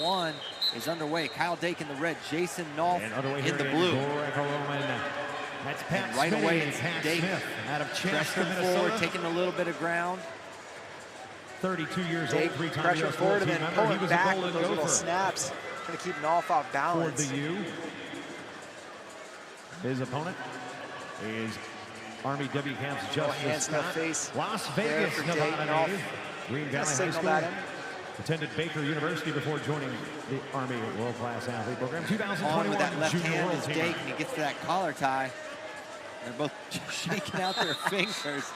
1 is underway. Kyle Dake in the red, Jason Nolf in the blue. And right away, it's Dake pressing forward, taking a little bit of ground. 32 years old, three-time pressure forward and then pulling back with those little snaps, trying to keep Nolf off balance. For the U. His opponent is Army W Camp's Justice Scott. Face Las Vegas, Nevada native. Green Valley High School. Attended Baker University before joining the Army World-Class Athlete Program. 2021 with that left hand is World Dake, and he gets to that collar tie. They're both shaking out their fingers.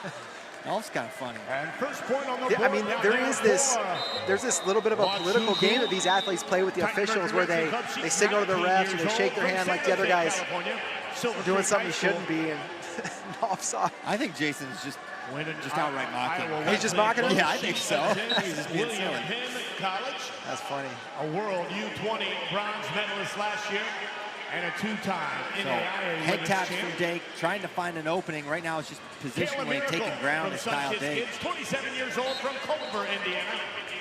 Nolf's kind of funny. And first point on the board. I mean, there's this little bit of a political game that these athletes play with the officials, where they signal to the refs or they shake their hand like the other guy's doing something he shouldn't be, and Nolf's off. I think Jason's just outright mocking. He's just mocking him? Yeah, I think so. He's just being silly. That's funny. A world U20 bronze medalist last year and a two-time NAIA head taps from Dake, trying to find an opening. Right now it's just positionally taking ground as Kyle Dake. 27 years old from Culver, Indiana.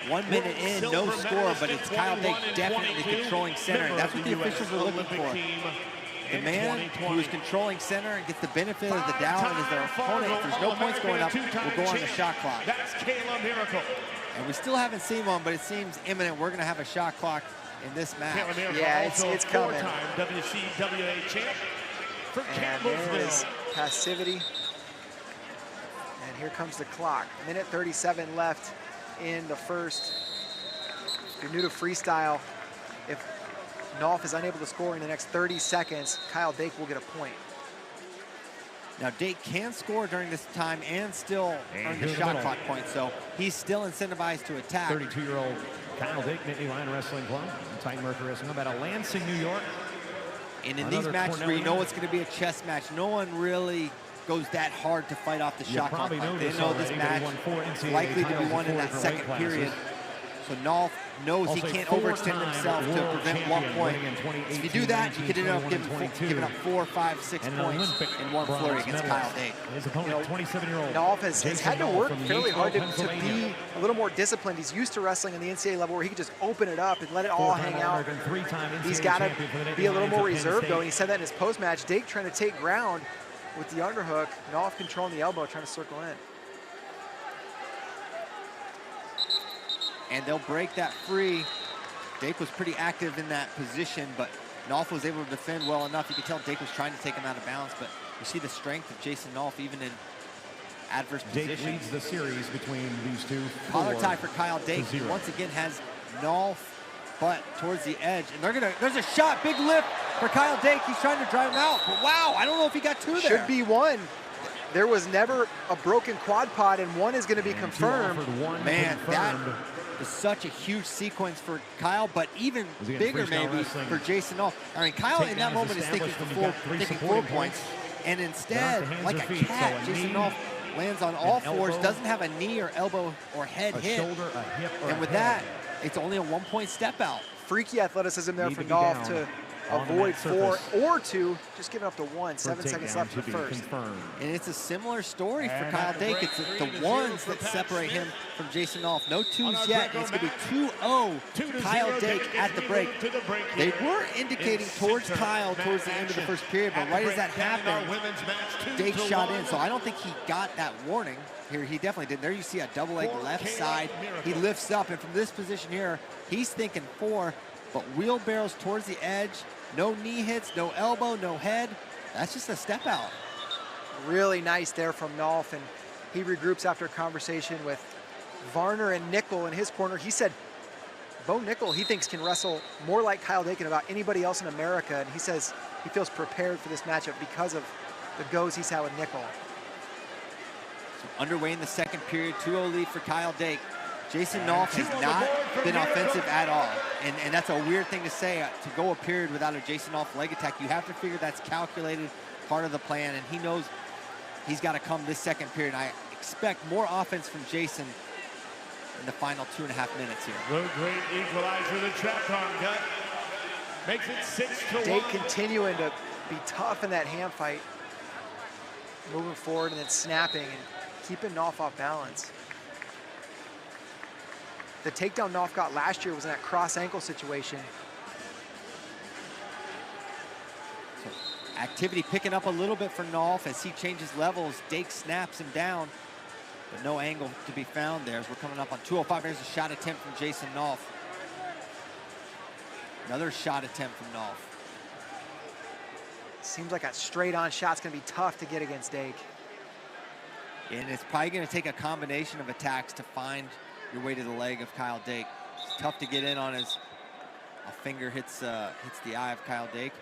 1 minute in, no score, but it's Kyle Dake definitely controlling center, and that's what the officials are looking for. The man who is controlling center and gets the benefit of the doubt and is their opponent, if there's no points going up, will go on the shot clock. That's Kayla Miracle. And we still haven't seen one, but it seems imminent. We're going to have a shot clock in this match. Yeah, it's coming. WCWA champ for and there is passivity. And here comes the clock. Minute 37 left in the first. If you're new to freestyle, if Nolf is unable to score in the next 30 seconds, Kyle Dake will get a point. Now, Dake can score during this time and still earn the shot clock point, so he's still incentivized to attack. 32-year-old Kyle Dake, Nittany Lion Wrestling Club, Titan Mercury Wrestling Club out of Lansing, New York. And in these matches where you know it's going to be a chess match, no one really goes that hard to fight off the shot clock. They know this match is likely to be won in that second period. So Nolf knows he can't overextend himself to prevent 1 point. If you do that, you could end up giving up 4, 5, 6 points in one flurry against Kyle Dake. His opponent, 27-year-old Nolf has had to work fairly hard to be a little more disciplined. He's used to wrestling in the NCAA level where he can just open it up and let it all hang out. He's got to be a little more reserved, though, and he said that in his post-match. Dake trying to take ground with the underhook. Nolf controlling the elbow, trying to circle in. And they'll break that free. Dake was pretty active in that position, but Nolf was able to defend well enough. You could tell Dake was trying to take him out of bounds, but you see the strength of Jason Nolf even in adverse positions. Dake leads the series between these two. Collar tie for Kyle Dake. He once again has Nolf, but towards the edge. And there's a shot, big lift for Kyle Dake. He's trying to drive him out, but wow, I don't know if he got two there. Should be one. There was never a broken quad pod, and one is going to be confirmed. Man, that is such a huge sequence for Kyle, but even bigger maybe for Jason Nolf. I mean, Kyle in that moment is thinking 4 points, and instead, like a cat, Jason Nolf lands on all fours, doesn't have a knee or elbow or head hit. Shoulder, a hip, or and with that, it's only a 1 point step out. Freaky athleticism there for Nolf to avoid 4 or 2, just giving up to 1. 7 seconds left in the first. And it's a similar story for Kyle Dake. It's the ones that separate him from Jason Nolf. No twos yet. It's going to be 2-0 Kyle Dake at the break. They were indicating towards Kyle towards the end of the first period, but right as that happened, Dake shot in. So I don't think he got that warning. Here, he definitely didn't. There you see a double leg left side. He lifts up, and from this position here, he's thinking 4, but wheelbarrows towards the edge. No knee hits, no elbow, no head. That's just a step out. Really nice there from Nolf, and he regroups after a conversation with Varner and Nickel in his corner. He said Bo Nickel, he thinks, can wrestle more like Kyle Dake than about anybody else in America, and he says he feels prepared for this matchup because of the goes he's had with Nickel. So underway in the second period, 2-0 lead for Kyle Dake. Jason Nolf has not been offensive at all. And that's a weird thing to say, to go a period without a Jason Nolf leg attack. You have to figure that's calculated, part of the plan, and he knows he's got to come this second period. I expect more offense from Jason in the final 2.5 minutes here. The great equalizer, the trap arm gut, makes it 6-1. Dake continuing to be tough in that hand fight, moving forward and then snapping and keeping Nolf off balance. the takedown Nolf got last year was in that cross ankle situation. So activity picking up a little bit for Nolf as he changes levels. Dake snaps him down, but no angle to be found there as we're coming up on 205. Here's a shot attempt from Jason Nolf. Another shot attempt from Nolf. Seems like that straight-on shot's gonna be tough to get against Dake. And it's probably gonna take a combination of attacks to find your way to the leg of Kyle Dake. It's tough to get in on as a finger hits the eye of Kyle Dake.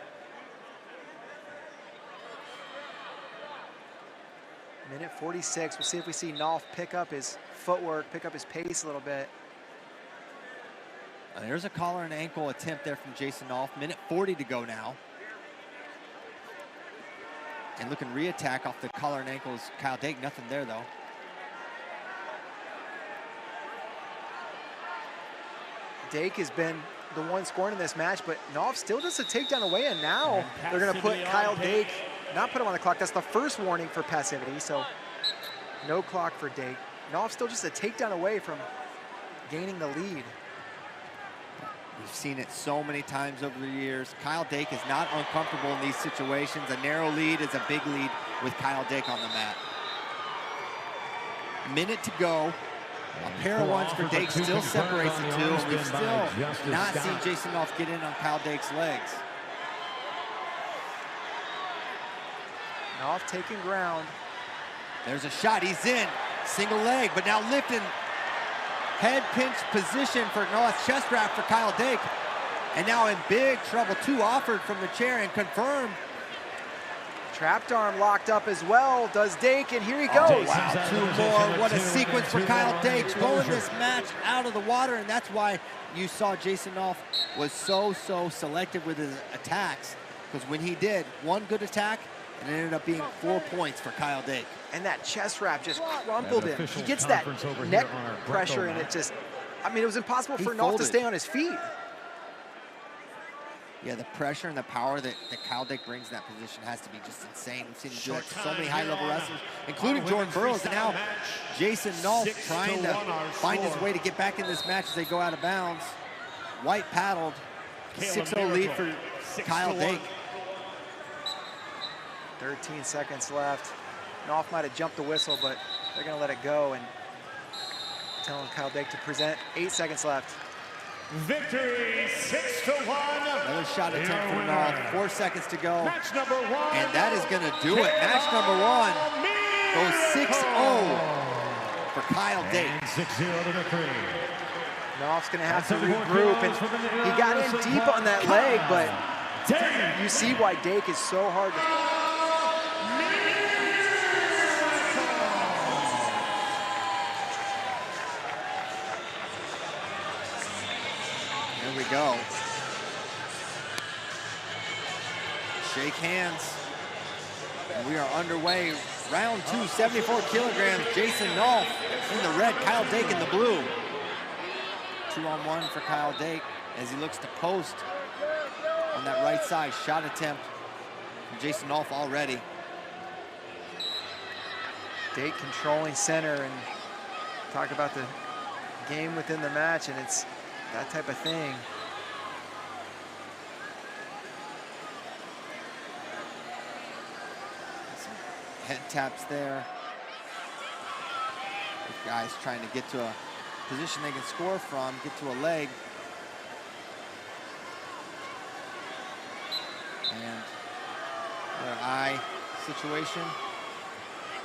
Minute 46, we'll see if we see Nolf pick up his footwork, pick up his pace a little bit. There's a collar and ankle attempt there from Jason Nolf. Minute 40 to go now. And looking re-attack off the collar and ankles. Kyle Dake, nothing there though. Dake has been the one scoring in this match, but Nolf still does a takedown away, and now they're gonna put Kyle Dake, not put him on the clock. That's the first warning for passivity, so no clock for Dake. Nolf still just a takedown away from gaining the lead. We've seen it so many times over the years. Kyle Dake is not uncomfortable in these situations. A narrow lead is a big lead with Kyle Dake on the mat. Minute to go. A pair of ones for Dake still separates the two, and we've still not seen Jason Nolf get in on Kyle Dake's legs. Nolf taking ground. There's a shot, he's in. Single leg, but now lifting. Head pinch position for Nolf, chest wrap for Kyle Dake. And now in big trouble, two offered from the chair and confirmed. Trapped arm locked up as well, does Dake, and here he goes. Oh, wow, two more, what a sequence for Kyle Dake, blowing this match out of the water, and that's why you saw Jason Nolf was so selective with his attacks, because when he did one good attack, it ended up being 4 points for Kyle Dake. And that chest wrap just crumpled him. He gets that neck pressure, and it just, I mean, it was impossible for Nolf to stay on his feet. Yeah, the pressure and the power that Kyle Dake brings in that position has to be just insane. We've seen him do it to so many high-level wrestlers, including Jordan Burroughs, and now Jason Nolf trying to find his way to get back in this match as they go out of bounds. White paddled, 6-0 lead for Kyle Dake. 13 seconds left. Nolf might have jumped the whistle, but they're gonna let it go and telling Kyle Dake to present. 8 seconds left. Victory, 6-1. Another shot attempt for Nolf. 4 seconds to go. Match number 1. And that is going to do it. Match number 1 goes 6-0 for Kyle Dake. 6-0 to victory. Nolf's going to have to regroup, and he got in deep on that leg, but you see why Dake is so hard to... Here we go. Shake hands. And we are underway. Round 2, 74 kilograms. Jason Nolf in the red, Kyle Dake in the blue. 2-on-1 for Kyle Dake as he looks to post on that right side. Shot attempt from Jason Nolf already. Dake controlling center, and talk about the game within the match, and it's that type of thing. Some head taps there. With guys trying to get to a position they can score from, get to a leg. And another eye situation.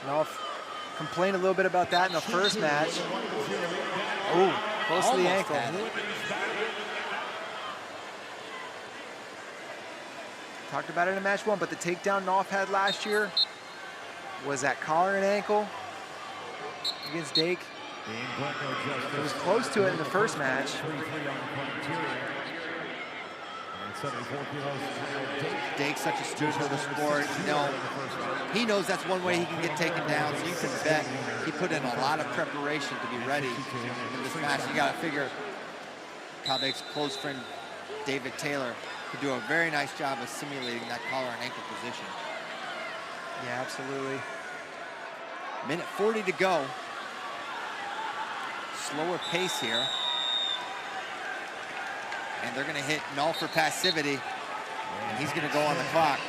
Nolf complained a little bit about that in the first match. Oh, close to the ankle. Talked about it in match 1, but the takedown Nolf had last year was that collar and ankle against Dake. It was close to it in the first match. Dake's such a student of the sport. You know, he knows that's one way he can get taken down, so you can bet he put in a lot of preparation to be ready in this match. You gotta figure Kyle Dake's close friend, David Taylor, could do a very nice job of simulating that collar and ankle position. Yeah, absolutely. Minute 40 to go. Slower pace here. and they're going to hit Nolf for passivity, and he's going to go on the clock.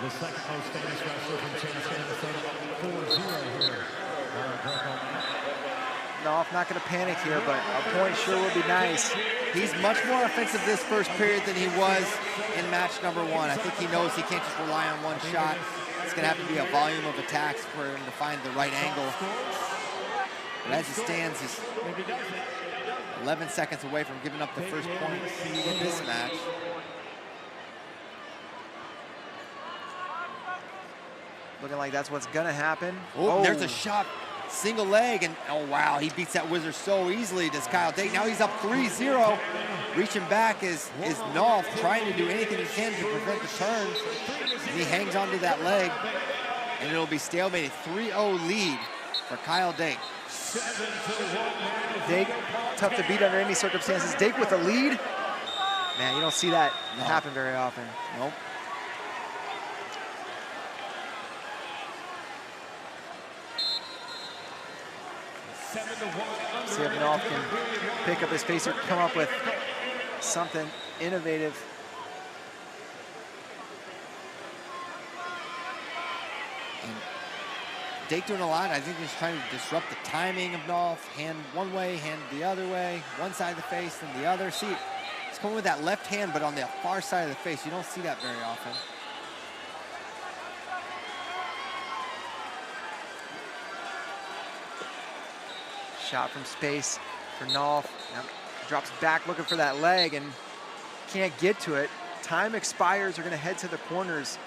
The second most famous wrestler from Minnesota, 4-0 here. Nolf not going to panic here, but a point sure would be nice. He's much more offensive this first period than he was in match number 1. I think he knows he can't just rely on one shot. It's going to have to be a volume of attacks for him to find the right angle. But as it stands, he's 11 seconds away from giving up the first point in this match. Looking like that's what's going to happen. Oh, there's a shot. Single leg, and oh wow, he beats that wizard so easily, does Kyle Dake. Now he's up 3-0. Reaching back is Nolf, trying to do anything he can to prevent the turn. And he hangs onto that leg, and it'll be stalemate, 3-0 lead for Kyle Dake. Dake, tough to beat under any circumstances. Dake with a lead. Man, you don't see that happen very often. Nope. See if Nolf can pick up his pace or come up with something innovative. And Dake doing a lot. I think he's trying to disrupt the timing of Nolf. Hand one way, hand the other way. One side of the face, then the other. See, he's coming with that left hand, but on the far side of the face. You don't see that very often. Shot from space for Nolf. Now drops back looking for that leg and can't get to it. Time expires. They're going to head to the corners.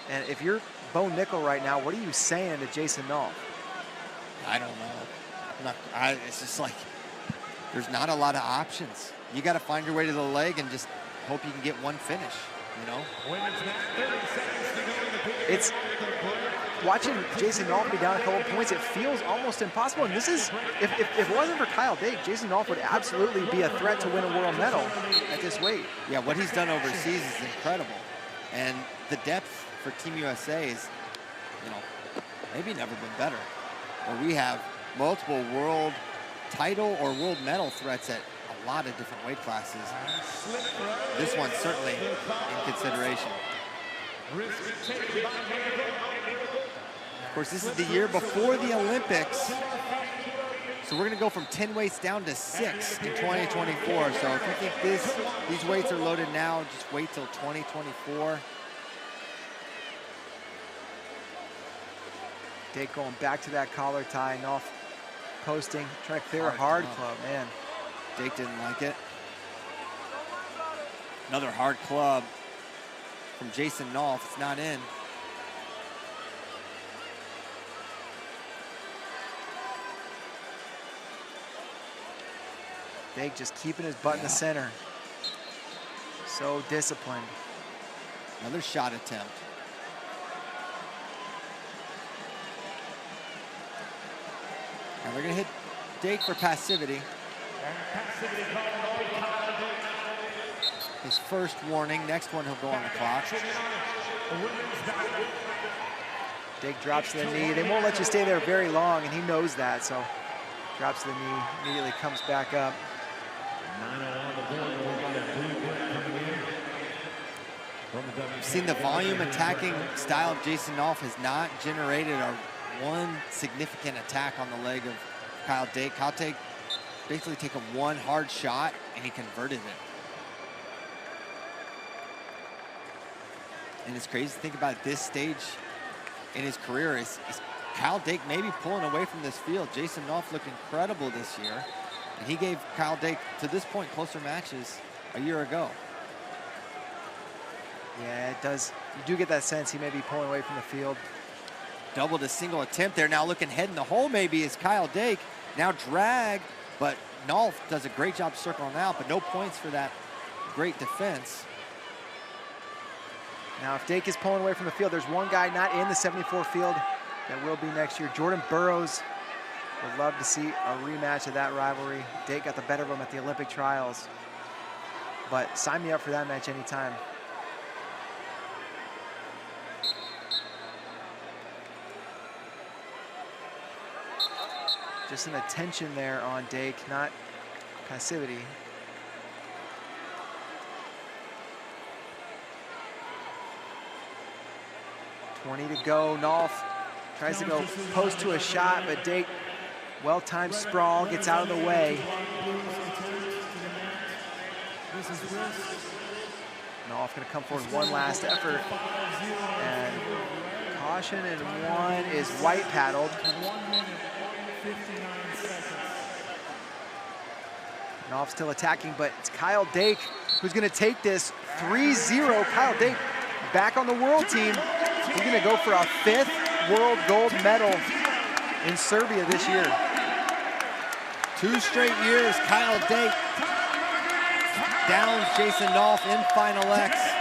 And if you're Bo Nickel right now, what are you saying to Jason Nolf? I don't know. It's just like there's not a lot of options. You got to find your way to the leg and just hope you can get one finish, you know? It's watching Jason Nolf be down a couple points, it feels almost impossible. And this is, if it wasn't for Kyle Dake, Jason Nolf would absolutely be a threat to win a world medal at this weight. Yeah, what he's done overseas is incredible. And the depth for Team USA is, you know, maybe never been better. Where we have multiple world title or world medal threats at a lot of different weight classes. This one's certainly in consideration. Of course, this is the year before the Olympics. So we're going to go from 10 weights down to 6 in 2024. So if you think these weights are loaded now, just wait till 2024. Dake going back to that collar tie. Nolf posting, trying to clear a hard club, man. Dake didn't like it. Another hard club from Jason Nolf. It's not in. Dake just keeping his butt in the center. So disciplined. Another shot attempt. And they're going to hit Dake for passivity. His first warning. Next one, he'll go on the clock. Dake drops to the knee. They won't let you stay there very long, and he knows that, so drops to the knee, immediately comes back up. We've seen the volume attacking style of Jason Nolf has not generated one significant attack on the leg of Kyle Dake. Kyle Dake basically taken one hard shot and he converted it. And it's crazy to think about this stage in his career is Kyle Dake maybe pulling away from this field. Jason Nolf looked incredible this year. And he gave Kyle Dake, to this point, closer matches a year ago. Yeah, it does. You do get that sense he may be pulling away from the field. Doubled a single attempt there. Now looking head in the hole maybe is Kyle Dake. Now dragged, but Nolf does a great job circling out, but no points for that great defense. Now, if Dake is pulling away from the field, there's one guy not in the 74 field that will be next year. Jordan Burroughs. Would love to see a rematch of that rivalry. Dake got the better of him at the Olympic trials. But sign me up for that match anytime. Just an attention there on Dake, not passivity. 20 to go. Nolf tries to go post to a shot, but Dake, well-timed sprawl, gets out of the way. Nolf gonna come forward one last effort. And caution, and one is white paddled. 1 minute, 59 seconds. Nolf still attacking, but it's Kyle Dake who's gonna take this 3-0. Kyle Dake back on the world team. He's gonna go for a 5th world gold medal in Serbia this year. 2 straight years, Kyle Dake downs Jayson Nolf in Final X.